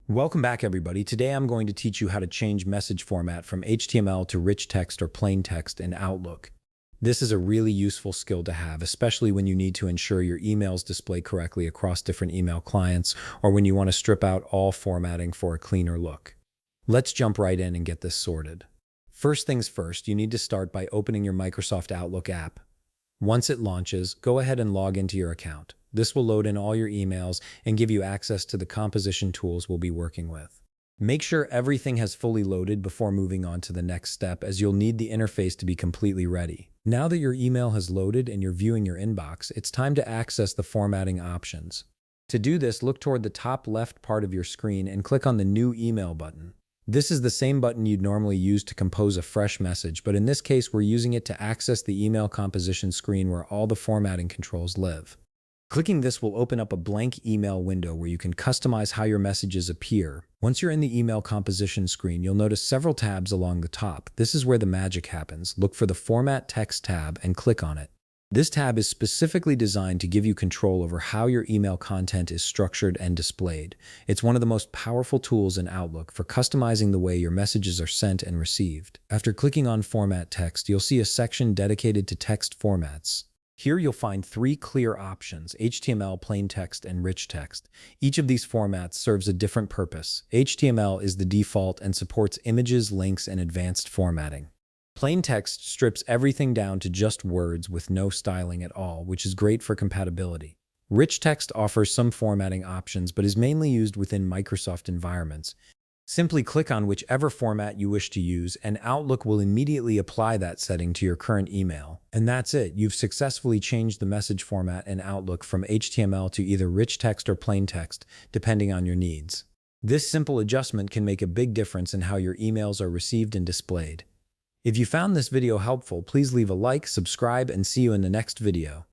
Welcome back, everybody. Today I'm going to teach you how to change message format from HTML to rich text or plain text in Outlook. This is a really useful skill to have, especially when you need to ensure your emails display correctly across different email clients or when you want to strip out all formatting for a cleaner look. Let's jump right in and get this sorted. First things first, you need to start by opening your Microsoft Outlook app. Once it launches, go ahead and log into your account. This will load in all your emails and give you access to the composition tools we'll be working with. Make sure everything has fully loaded before moving on to the next step, as you'll need the interface to be completely ready. Now that your email has loaded and you're viewing your inbox, it's time to access the formatting options. To do this, look toward the top left part of your screen and click on the New Email button. This is the same button you'd normally use to compose a fresh message, but in this case, we're using it to access the email composition screen where all the formatting controls live. Clicking this will open up a blank email window where you can customize how your messages appear. Once you're in the email composition screen, you'll notice several tabs along the top. This is where the magic happens. Look for the Format Text tab and click on it. This tab is specifically designed to give you control over how your email content is structured and displayed. It's one of the most powerful tools in Outlook for customizing the way your messages are sent and received. After clicking on Format Text, you'll see a section dedicated to text formats. Here you'll find three clear options: HTML, plain text, and rich text. Each of these formats serves a different purpose. HTML is the default and supports images, links, and advanced formatting. Plain text strips everything down to just words with no styling at all, which is great for compatibility. Rich text offers some formatting options, but is mainly used within Microsoft environments. Simply click on whichever format you wish to use, and Outlook will immediately apply that setting to your current email. And that's it. You've successfully changed the message format in Outlook from HTML to either rich text or plain text, depending on your needs. This simple adjustment can make a big difference in how your emails are received and displayed. If you found this video helpful, please leave a like, subscribe, and see you in the next video.